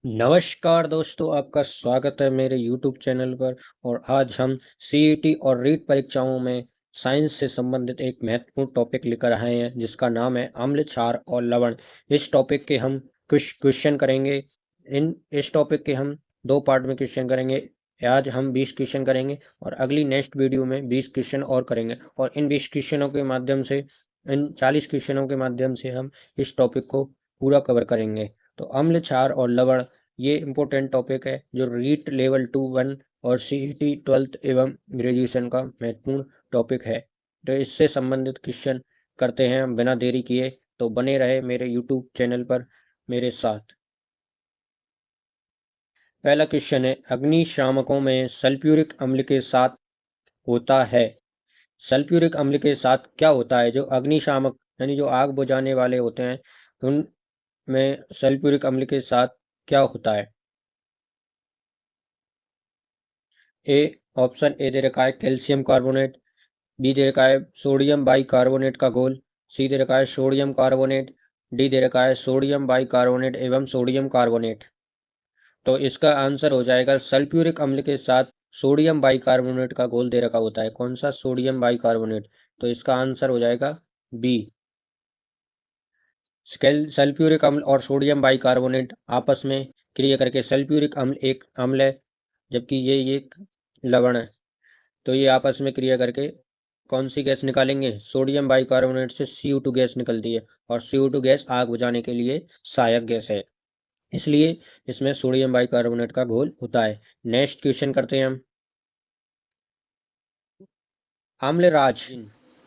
नमस्कार दोस्तों, आपका स्वागत है मेरे YouTube चैनल पर। और आज हम सीईटी और रीट परीक्षाओं में साइंस से संबंधित एक महत्वपूर्ण टॉपिक लेकर आए हैं जिसका नाम है अम्ल, क्षार और लवण। इस टॉपिक के हम कुछ क्वेश्चन करेंगे। इस टॉपिक के हम दो पार्ट में क्वेश्चन करेंगे। आज हम 20 क्वेश्चन करेंगे और अगली नेक्स्ट वीडियो में 20 क्वेश्चन और करेंगे, और इन 20 क्वेश्चनों के माध्यम से, इन 40 क्वेश्चनों के माध्यम से हम इस टॉपिक को पूरा कवर करेंगे। तो अम्ल, क्षार और लवण ये इम्पोर्टेंट टॉपिक है जो रीट लेवल 2-1 और सीईटी 12th एवं ग्रेजुएशन का महत्वपूर्ण टॉपिक है। तो इससे संबंधित क्वेश्चन करते हैं हम बिना देरी किए। तो बने रहे मेरे यूट्यूब चैनल पर मेरे साथ। पहला क्वेश्चन है, अग्निशामकों में सल्फ्यूरिक अम्ल के साथ होता है। सल्फ्यूरिक अम्ल के साथ क्या होता है? जो अग्निशामक यानी जो आग बुझाने वाले होते हैं उनमें सल्फ्यूरिक अम्ल के साथ क्या होता है? ए ऑप्शन ए दे रखा है कैल्शियम कार्बोनेट, बी दे रखा है सोडियम बाई कार्बोनेट का घोल, सी दे रखा है सोडियम कार्बोनेट, डी दे रखा है सोडियम बाई कार्बोनेट एवं सोडियम कार्बोनेट। तो इसका आंसर हो जाएगा सल्फ्यूरिक अम्ल के साथ सोडियम बाई कार्बोनेट का घोल दे रखा होता है। कौन सा? Sodium by carbonate. तो इसका आंसर हो जाएगा बी। सल्फ्यूरिक अम्ल और सोडियम बाई कार्बोनेट आपस में क्रिया करके सल्फ्यूरिक अम्ल एक अम्ल है, जबकि ये एक लवण है। तो ये आपस में क्रिया करके कौन सी गैस निकालेंगे? सोडियम बाइकार्बोनेट से CO2 गैस निकलती है, और CO2 गैस आग बुझाने के लिए सहायक गैस है, इसलिए इसमें सोडियम बाइकार्बोनेट का घोल होता है। नेक्स्ट क्वेश्चन करते हैं हम। आम्लराज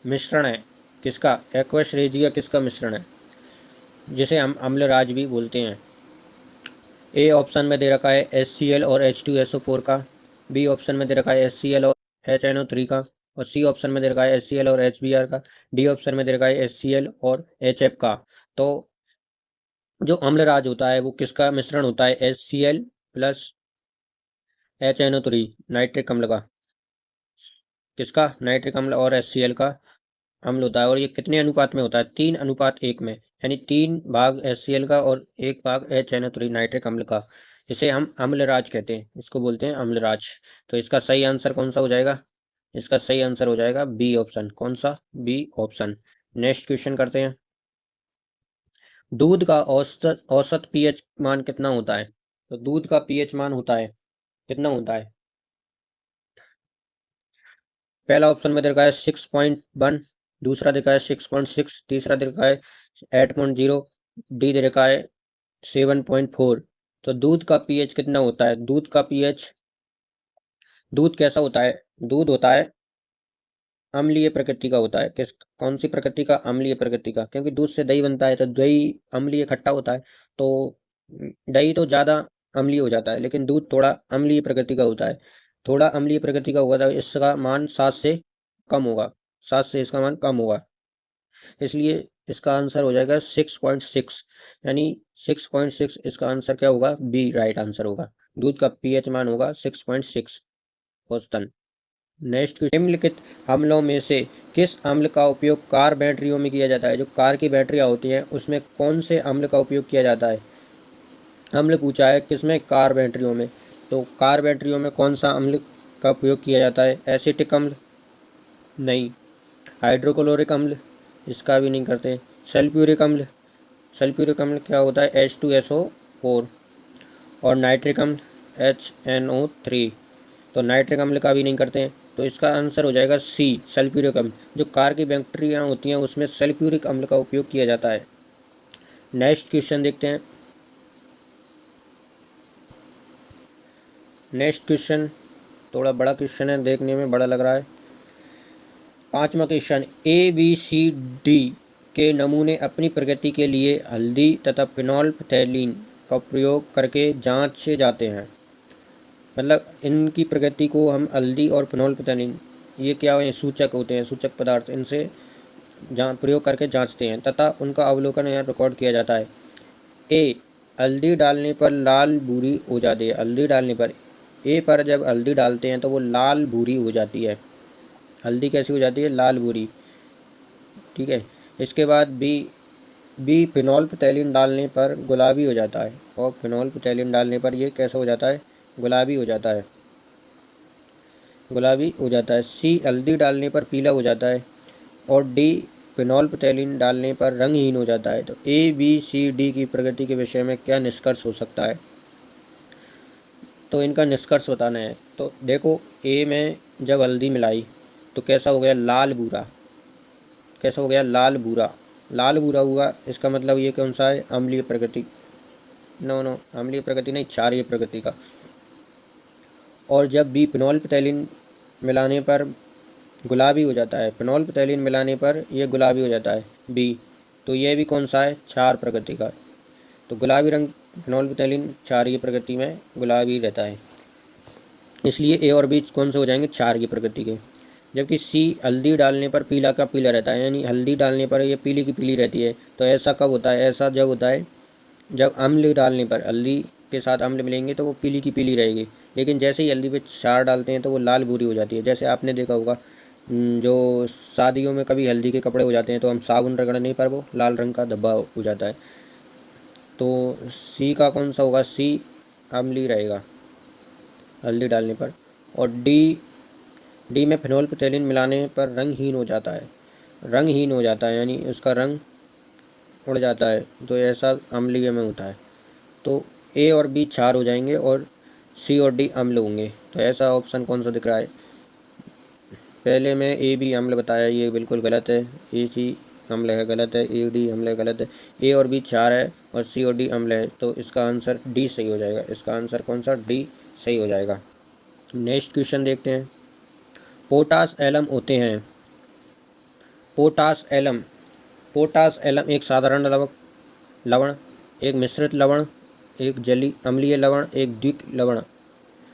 मिश्रण है किसका? एक्वस रेजिया किसका मिश्रण है जिसे हम अम्लराज भी बोलते हैं? ए ऑप्शन में दे रखा है HCl और H2SO4 का, बी ऑप्शन में दे रखा है HCl और HNO3 का, और सी ऑप्शन में दे रखा है HCl और HBr का, डी ऑप्शन में दे रखा है HCl और HF का। तो जो अम्लराज होता है वो किसका मिश्रण होता है? HCl प्लस HNO3, नाइट्रिक अम्ल का। किसका? नाइट्रिक अम्ल और HCl का अम्ल होता है। और ये कितने अनुपात में होता है? 3:1 में, यानी 3 भाग HCl का और 1 भाग HNO3 नाइट्रिक अम्ल का। इसे हम अम्लराज कहते हैं, इसको बोलते हैं अम्लराज। तो इसका सही आंसर कौन सा हो जाएगा? इसका सही आंसर हो जाएगा बी ऑप्शन। कौन सा? B option. नेक्स्ट क्वेश्चन करते हैं। दूध का औसत औसत पीएच मान कितना होता है? तो दूध का पीएच मान होता है कितना होता है? पहला ऑप्शन में दे रखा है 6.1, दूसरा देखा है 6.6, तीसरा देखा है 8.0, डी दे रखा है 7.4। तो दूध का पीएच कितना होता है? दूध का पीएच, दूध कैसा होता है? दूध होता है अम्लीय प्रकृति का होता है। किस कौन सी प्रकृति का? अम्लीय प्रकृति का, क्योंकि दूध से दही बनता है तो दही अम्लीय खट्टा होता है। तो दही तो ज़्यादा अम्लीय हो जाता है, लेकिन दूध थोड़ा अम्लीय प्रकृति का होता है। थोड़ा अम्लीय प्रकृति का होगा तो इसका मान 7 से कम होगा, 7 से इसका मान कम होगा, इसलिए इसका आंसर हो जाएगा 6.6, यानी 6.6 इसका आंसर क्या होगा? बी राइट आंसर होगा। दूध का पीएच मान होगा 6.6 औसतन। नेक्स्ट, निम्नलिखित अम्लों में से किस अम्ल का उपयोग कार बैटरियों में किया जाता है? जो कार की बैटरियाँ होती हैं उसमें कौन से अम्ल का उपयोग किया जाता है? अम्ल पूछा है किसमें? कार बैटरियों में। तो कार बैटरियों में कौन सा अम्ल का उपयोग किया जाता है? एसिटिक अम्ल? नहीं। हाइड्रोक्लोरिक अम्ल? इसका भी नहीं करते। सल्फ्यूरिक अम्ल? सल्फ्यूरिक अम्ल क्या होता है? H2SO4। और नाइट्रिक अम्ल? HNO3। तो नाइट्रिक अम्ल का भी नहीं करते हैं, तो इसका आंसर हो जाएगा सी, सल्फ्यूरिक अम्ल। जो कार की बैक्टीरिया होती हैं उसमें सल्फ्यूरिक अम्ल का उपयोग किया जाता है। नेक्स्ट क्वेश्चन देखते हैं। नेक्स्ट क्वेश्चन थोड़ा बड़ा क्वेश्चन है, देखने में बड़ा लग रहा है। पांचवा क्वेश्चन, ABCD के नमूने अपनी प्रगति के लिए हल्दी तथा फिनोल्फथैलीन का प्रयोग करके जांचे जाते हैं। मतलब इनकी प्रगति को हम हल्दी और फिनोल्फथैलीन, ये क्या है? सूचक होते हैं, सूचक पदार्थ, इनसे प्रयोग करके जांचते हैं तथा उनका अवलोकन या रिकॉर्ड किया जाता है। ए, हल्दी डालने पर लाल भूरी हो जाती है। हल्दी डालने पर, ए पर जब हल्दी डालते हैं तो वो लाल भूरी हो जाती है। हल्दी कैसी हो जाती है? लाल भूरी। ठीक है। इसके बाद बी, फिनोल्फथैलीन डालने पर गुलाबी हो जाता है। ऑफ फिनोल्फथैलीन डालने पर ये कैसा हो जाता है, गुलाबी हो जाता है, गुलाबी हो जाता है। सी हल्दी डालने पर पीला हो जाता है और डी फिनोल्फथैलीन डालने पर रंगहीन हो जाता है। तो ए बी सी डी की प्रगति के विषय में क्या निष्कर्ष हो सकता है, तो इनका निष्कर्ष बताना है। तो देखो, ए में जब हल्दी मिलाई तो कैसा हो गया, लाल भूरा, कैसा हो गया, लाल भूरा, लाल भूरा हुआ। इसका मतलब ये कौन सा है, अम्लीय प्रकृति, नो नो अम्लीय प्रकृति नहीं, क्षारीय प्रकृति का। और जब बी फिनोल्फथैलीन मिलाने पर गुलाबी हो जाता है, फिनोल्फथैलीन मिलाने पर ये गुलाबी हो जाता है बी, तो ये भी कौन सा है, क्षार प्रकृति का। तो गुलाबी रंग फिनोल्फथैलीन क्षारीय प्रकृति में गुलाबी रहता है, इसलिए ए और बी कौन से हो जाएंगे, क्षार की प्रकृति के। जबकि सी हल्दी डालने पर पीला का पीला रहता है, यानी हल्दी डालने पर ये पीली की पीली रहती है। तो ऐसा कब होता है, ऐसा जब होता है जब अम्ल डालने पर, हल्दी के साथ अम्ल मिलेंगे तो वो पीली की पीली रहेगी। लेकिन जैसे ही हल्दी पे क्षार डालते हैं तो वो लाल भूरी हो जाती है। जैसे आपने देखा होगा, जो शादियों में कभी हल्दी के कपड़े हो जाते हैं तो हम साबुन रगड़ने पर वो लाल रंग का धब्बा हो जाता है। तो सी का कौन सा होगा, सी अम्ली रहेगा हल्दी डालने पर। और डी में फिनोल्फथैलीन मिलाने पर रंगहीन हो जाता है, रंगहीन हो जाता है यानी उसका रंग उड़ जाता है, तो ऐसा अम्लीय में होता है। तो ए और बी क्षार हो जाएंगे और सी और डी अम्ल होंगे। तो ऐसा ऑप्शन कौन सा दिख रहा है, पहले में ए बी अम्ल बताया, ये बिल्कुल गलत है। ए सी अम्ल है, गलत है। ए डी अम्ल है, गलत है। ए और बी क्षार है और सी और डी अम्ल है, तो इसका आंसर डी सही हो जाएगा। इसका आंसर कौन सा, डी सही हो जाएगा। नेक्स्ट क्वेश्चन देखते हैं। पोटास एलम होते हैं, पोटास एलम, पोटास एलम एक साधारण लवण, एक मिश्रित लवण, एक जली अम्लीय लवण, एक द्विक लवण।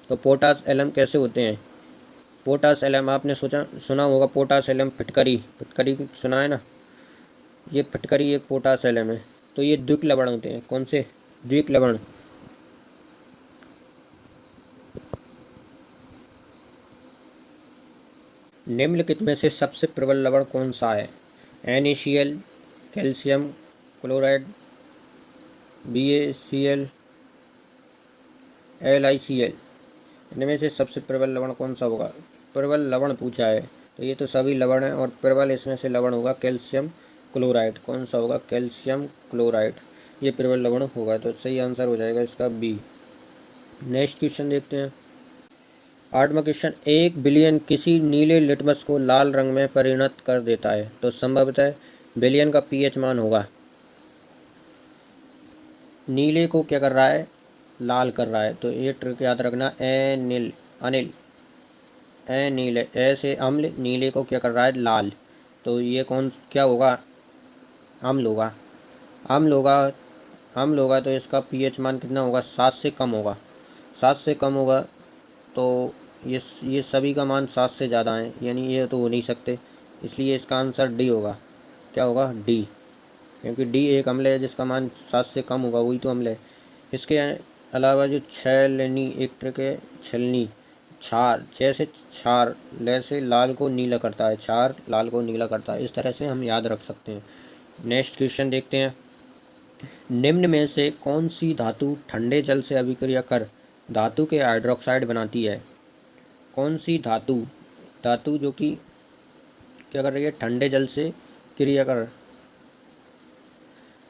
तो पोटास एलम कैसे होते हैं, पोटास एलम आपने सुना होगा, पोटास एलम फिटकरी, फिटकरी सुना है ना, ये फिटकरी एक पोटास एलम है। तो ये द्विक लवण होते हैं, कौन से, द्विक लवण। निम्नलिखित में से सबसे प्रबल लवण कौन सा है, NaCl, calcium chloride, BaCl, LiCl। इनमें से सबसे प्रबल लवण कौन सा होगा, प्रबल लवण पूछा है तो ये तो सभी लवण हैं और प्रबल इसमें से लवण होगा कैल्शियम क्लोराइड। कौन सा होगा, कैल्शियम क्लोराइड, ये प्रबल लवण होगा। तो सही आंसर हो जाएगा इसका बी। नेक्स्ट क्वेश्चन देखते हैं। 8वां क्वेश्चन, 1 बिलियन किसी नीले लिटमस को लाल रंग में परिणत कर देता है, तो संभवतः बिलियन का pH मान होगा। नीले को क्या कर रहा है, लाल कर रहा है, तो ये ट्रिक याद रखना, अनिल, अनिल, अनिल, ऐसे अम्ल, नीले को क्या कर रहा है, लाल। तो ये कौन क्या होगा, अम्ल होगा, अम्ल होगा, अम्ल होगा। तो इसका pH मान कितना होगा, 7 से कम होगा, 7 से कम होगा। तो ये सभी का मान 7 से ज़्यादा है, यानी ये तो हो नहीं सकते, इसलिए इसका आंसर डी होगा। क्या होगा, डी, क्योंकि डी एक अम्ल है जिसका मान 7 से कम होगा, वही तो अम्ल है। इसके अलावा जो छलनी एक ट्रिक है, छलनी, क्षार, जैसे क्षार जैसे लाल को नीला करता है, क्षार लाल को नीला करता है, इस तरह से हम याद रख सकते हैं। नेक्स्ट क्वेश्चन देखते हैं। निम्न में से कौन सी धातु ठंडे जल से अभिक्रिया कर धातु के हाइड्रोक्साइड बनाती है, कौन सी धातु, धातु जो कि क्या कर रही है, ठंडे जल से क्रिया कर,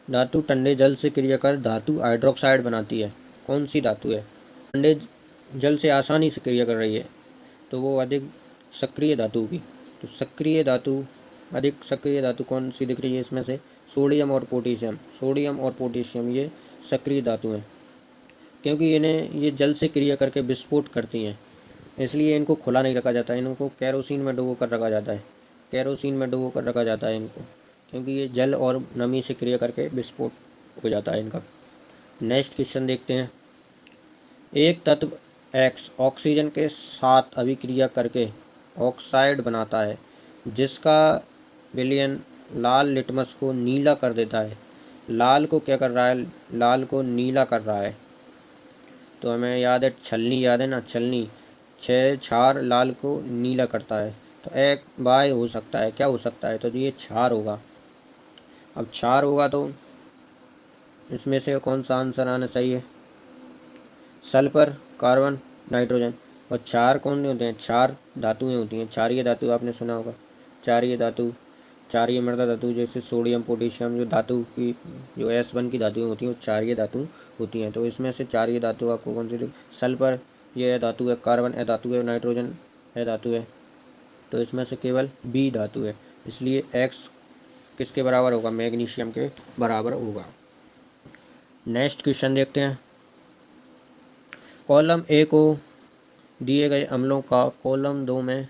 धातु ठंडे जल से क्रिया कर धातु हाइड्रोक्साइड बनाती है, कौन सी धातु है, ठंडे जल से आसानी से क्रिया कर रही है, तो वो अधिक सक्रिय धातु की। तो सक्रिय धातु, अधिक सक्रिय धातु कौन सी दिख रही है इसमें से, सोडियम और पोटेशियम, सोडियम और पोटेशियम ये सक्रिय धातु हैं, क्योंकि इन्हें ये जल से क्रिया करके विस्फोट करती हैं, इसलिए इनको खुला नहीं रखा जाता है, इनको केरोसिन में डुबो कर रखा जाता है, केरोसिन में डुबो कर रखा जाता है इनको, क्योंकि ये जल और नमी से क्रिया करके विस्फोट हो जाता है इनका। नेक्स्ट क्वेश्चन देखते हैं। एक तत्व X ऑक्सीजन के साथ अभिक्रिया करके ऑक्साइड बनाता है, जिसका विलयन लाल लिटमस को नीला कर देता है। लाल को क्या कर रहा है, लाल को नीला कर रहा है। तो हमें याद है, छलनी याद है ना, छलनी, क्षार लाल को नीला करता है। तो एक बाय हो सकता है, क्या हो सकता है, तो ये क्षार होगा। अब क्षार होगा तो इसमें से कौन सा आंसर आना चाहिए? Sulphur, carbon, nitrogen. और चार कौन होते हैं? चार धातुएं होती हैं, क्षारीय धातु आपने सुना होगा। क्षारीय धातु, क्षारीय मृदा धातु, जैसे सोडियम, पोटेशियम, जो धातु की जो S1 की धातुएं होती हैं वो क्षारीय धातु होती हैं। तो इसमें से क्षारीय धातु आपको कौन सी? सल्फर ये धातु है, कार्बन ए धातु है, नाइट्रोजन है धातु है। तो इसमें से केवल बी धातु है, इसलिए एक्स किसके बराबर होगा? मैग्नीशियम के बराबर होगा। नेक्स्ट क्वेश्चन देखते हैं। कॉलम ए को दिए गए अम्लों का कॉलम 2 में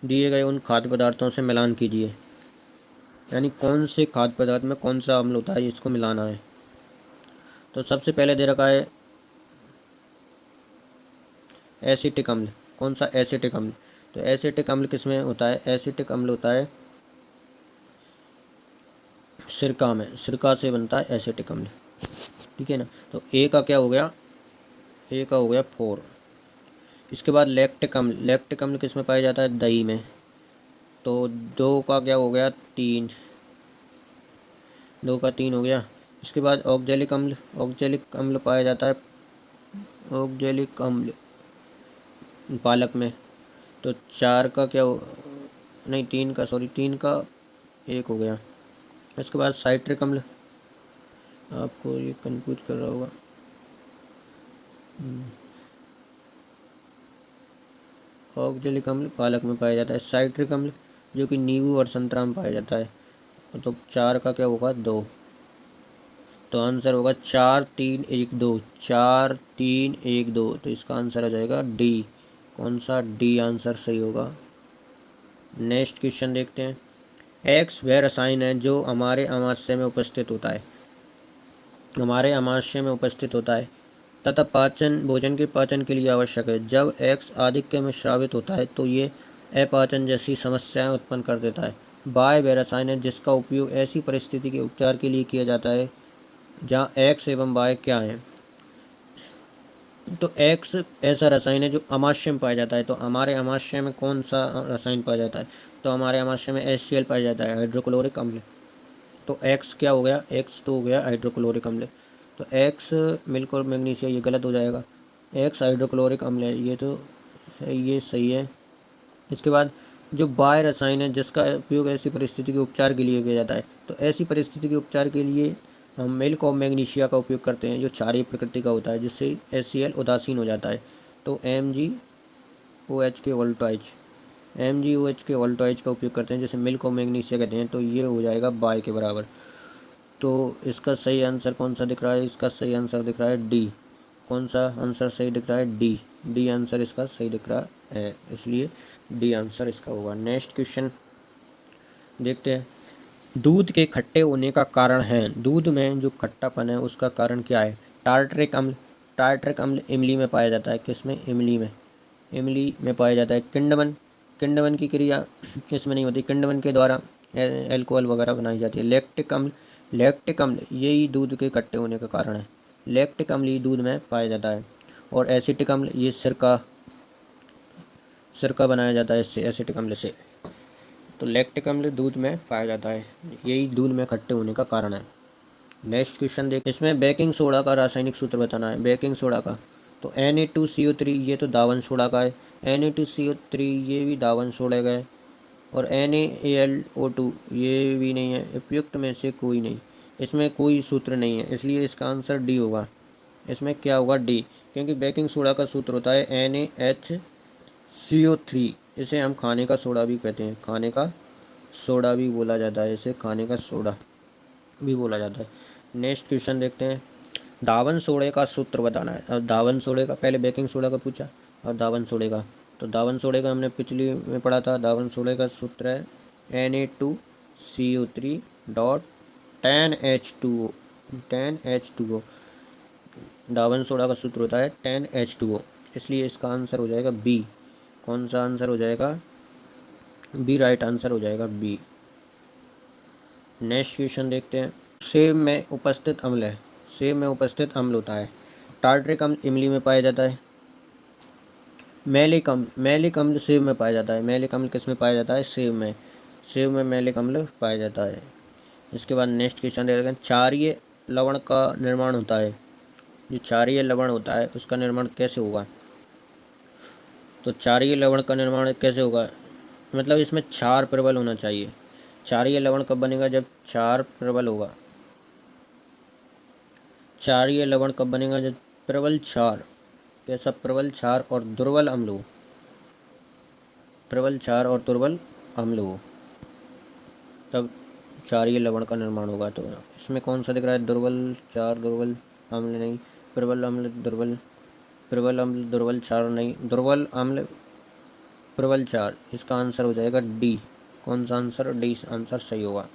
दिए गए उन खाद्य पदार्थों से मिलान कीजिए। यानी कौन से खाद्य पदार्थ में कौन सा अम्ल होता है, इसको मिलाना है। तो सबसे पहले दे रखा है एसिटिक अम्ल। कौन सा? एसिटिक अम्ल। तो एसिटिक अम्ल किस में होता है? एसिटिक अम्ल होता है सिरका में, सिरका से बनता है एसिटिक अम्ल, ठीक है ना। तो ए का क्या हो गया? ए का हो गया 4। इसके बाद लैक्टिक अम्ल। लैक्टिक अम्ल किस में पाया जाता है? दही में। तो 2 का क्या हो गया? 3। 2 का 3 हो गया। इसके बाद ऑक्जेलिक अम्ल। ऑक्जेलिक अम्ल पाया जाता है, ऑक्जेलिक अम्ल पालक में। तो 4 का क्या हो, नहीं 3 का, सॉरी 3 का 1 हो गया। इसके बाद साइट्रिक अम्ल, आपको ये कंफ्यूज कर रहा होगा। ऑक्जेलिक अम्ल पालक में पाया जाता है। साइट्रिक अम्ल जो कि नींबू और संतरा में पाया जाता है। तो 4 का क्या होगा? 2। तो आंसर होगा 4 3 1 2, 4 3 1 2। तो इसका आंसर आ जाएगा डी। कौन सा? डी आंसर सही होगा। नेक्स्ट क्वेश्चन देखते हैं। एक्स वह रसायन है जो हमारे आमाशय में उपस्थित होता है, हमारे आमाशय में उपस्थित होता है तथा पाचन, भोजन के पाचन के लिए आवश्यक है। जब एक्स आधिक्य में स्रावित होता है तो ये अपाचन जैसी समस्याएं उत्पन्न कर देता है। बाय वह रसायन है जिसका उपयोग ऐसी परिस्थिति के उपचार के लिए किया जाता है जहाँ एक्स एवं वाय क्या है? तो एक्स ऐसा रसायन है जो आमाशय में पाया जाता है। तो हमारे आमाशय में कौन सा रसायन पाया जाता है? तो हमारे आमाशय में HCl पाया जाता है, हाइड्रोक्लोरिक अम्ल। तो एक्स क्या हो गया? एक्स तो हो गया हाइड्रोक्लोरिक अम्ल। तो एक्स मिल्क और मैग्नीशिया ये गलत हो जाएगा। एक्स हाइड्रोक्लोरिक अम्ल है, ये तो है, ये सही है। इसके बाद जो बाय रसायन है जिसका उपयोग ऐसी परिस्थिति के उपचार के लिए किया जाता है। तो ऐसी परिस्थिति के उपचार के लिए हम मिल्क और मैग्नीशिया का उपयोग करते हैं जो क्षारीय प्रकृति का होता है, जिससे HCl उदासीन हो जाता है। तो MgOH के वोल्टाइज, MgOH के वोल्टाइज का उपयोग करते हैं, जैसे मिल्क और मैग्नीशिया कहते हैं। तो ये हो जाएगा बाय के बराबर। तो इसका सही आंसर कौन सा दिख रहा है? इसका सही आंसर दिख रहा है डी। कौन सा आंसर सही दिख रहा है? डी। डी आंसर इसका सही दिख रहा है, इसलिए डी आंसर इसका होगा। नेक्स्ट क्वेश्चन देखते हैं। दूध के खट्टे होने का कारण है, दूध में जो खट्टापन है उसका कारण क्या है? टार्टरिक अम्ल। टार्टरिक अम्ल इमली में पाया जाता है। किसमें? इमली में। इमली में पाया जाता है। किण्वन, किण्वन की क्रिया इसमें नहीं होती, किण्वन के द्वारा एल्कोहल वगैरह बनाई जाती है। लैक्टिक अम्ल, लैक्टिक अम्ल यही दूध के खट्टे होने का कारण है। लैक्टिक अम्ल ही दूध में पाया जाता है। और एसिटिक अम्ल ये सिरका, सिरका बनाया जाता है इससे, एसिटिक अम्ल से। तो लैक्टिक अम्ल दूध में पाया जाता है, यही दूध में खट्टे होने का कारण है। नेक्स्ट क्वेश्चन देख, इसमें बेकिंग सोडा का रासायनिक सूत्र बताना है। बेकिंग सोडा का तो Na2CO3 ये तो दावन सोडा का है। Na2CO3 ये भी दावन सोडा का है। और NaAlO2 ये भी नहीं है। उपयुक्त में से कोई नहीं, इसमें कोई सूत्र नहीं है, इसलिए इसका आंसर डी होगा। इसमें क्या होगा? डी, क्योंकि बेकिंग सोडा का सूत्र होता है NaHCO3। इसे हम खाने का सोडा भी कहते हैं, खाने का सोडा भी बोला जाता है, इसे खाने का सोडा भी बोला जाता है। नेक्स्ट क्वेश्चन देखते हैं। दावन सोडे का सूत्र बताना है। अब दावन सोडे का, पहले बेकिंग सोडा का पूछा और दावन सोडे का। तो दावन सोडे का हमने पिछली में पढ़ा था। दावन सोडे का सूत्र है Na2CO3 dot 10H2O, 10H2O। दावन soda का सूत्र होता है 10H2O, इसलिए इसका आंसर हो जाएगा बी। कौन सा आंसर हो जाएगा? बी राइट आंसर हो जाएगा, बी। नेक्स्ट क्वेश्चन देखते हैं। सेब में उपस्थित अम्ल है, सेब में उपस्थित अम्ल होता है। टार्टरिक अम्ल इमली में पाया जाता है। मैलिक अम्ल, मैलिक अम्ल सेब में पाया जाता है। मैलिक अम्ल किस में पाया जाता है? सेब में। सेब में मैलिक अम्ल पाया जाता है। इसके बाद नेक्स्ट क्वेश्चन दे रखे हैं, क्षारीय लवण का निर्माण होता है। जो क्षारीय लवण होता है उसका निर्माण कैसे होगा? तो क्षारीय लवण का निर्माण कैसे होगा, मतलब इसमें क्षार प्रबल होना चाहिए। क्षारीय लवण कब बनेगा? जब क्षार प्रबल होगा। क्षारीय लवण कब बनेगा? जब प्रबल क्षार, कैसा? प्रबल क्षार और दुर्बल अम्ल हो। प्रबल क्षार और दुर्बल अम्ल हो तब क्षारीय लवण का निर्माण होगा। तो इसमें कौन सा दिख रहा है? दुर्बल क्षार दुर्बल अम्ल नहीं, प्रबल अम्ल दुर्बल, प्रबल अम्ल दुर्बल क्षार नहीं, दुर्बल अम्ल प्रबल क्षार। इसका आंसर हो जाएगा डी। कौन सा आंसर? डी आंसर सही होगा।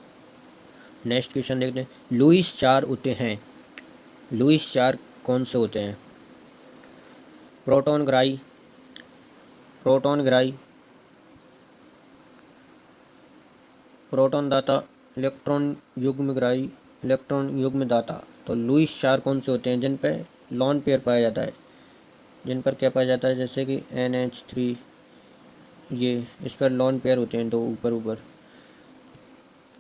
नेक्स्ट क्वेश्चन देखते हैं, लुईस क्षार होते हैं। लुईस क्षार कौन से होते हैं? प्रोटॉन ग्राही, प्रोटॉन ग्राही, प्रोटॉन दाता, इलेक्ट्रॉन युग्मग्राही, इलेक्ट्रॉन युग्म दाता। तो लुईस क्षार कौन से होते हैं? जिन पर लॉन पेयर पाया जाता है, जिन पर क्या पाया जाता है? जैसे कि NH3, ये इस पर लॉन पेयर होते हैं दो ऊपर ऊपर,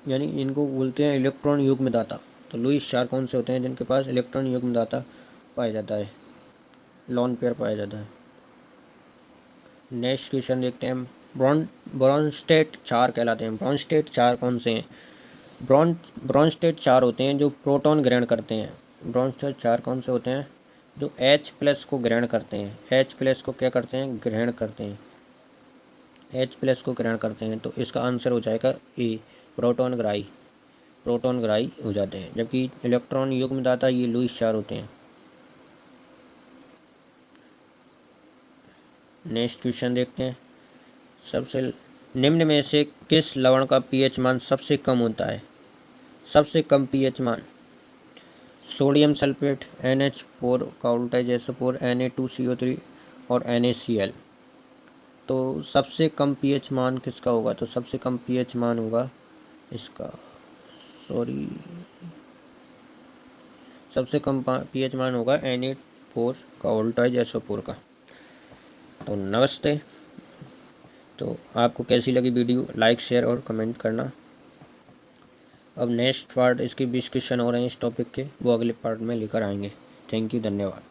यानी इनको बोलते हैं इलेक्ट्रॉन युग्म दाता। तो लुईस क्षार कौन से होते हैं? जिनके पास इलेक्ट्रॉन युग्म दाता पाया जाता है, लॉन पेयर पाया जाता है। नेक्स्ट क्वेश्चन देखते हैं, ब्रॉन्स्टेट क्षार कहलाते हैं। ब्रॉन्स्टेट क्षार कौन से हैं? ब्रॉन्स्टेट क्षार होते हैं जो प्रोटॉन ग्रहण करते हैं। ब्रॉन्स्टेट क्षार कौन से होते हैं? जो H+ को ग्रहण करते हैं। H+ को क्या करते हैं? ग्रहण करते हैं। H+ को ग्रहण करते हैं। तो इसका आंसर हो जाएगा ए, प्रोटॉन ग्राही। प्रोटॉन ग्राही हो जाते हैं, जबकि इलेक्ट्रॉन युग्मदाता ये लुईस क्षार होते हैं। नेक्स्ट क्वेश्चन देखते हैं, सबसे निम्न में से किस लवण का pH मान सबसे कम होता है? सबसे कम pH मान? सोडियम सल्फेट, NH4 का उल्टा है SO4, Na2CO3 और NaCl। तो सबसे कम pH मान किसका होगा? तो सबसे कम pH मान होगा इसका, सबसे कम pH मान होगा Na4 का उल्टा है SO4 का। तो नमस्ते। तो आपको कैसी लगी वीडियो? लाइक शेयर और कमेंट करना। अब नेक्स्ट पार्ट, इसके 20 क्वेश्चन हो रहे हैं इस टॉपिक के, वो अगले पार्ट में लेकर आएंगे। थैंक यू, धन्यवाद।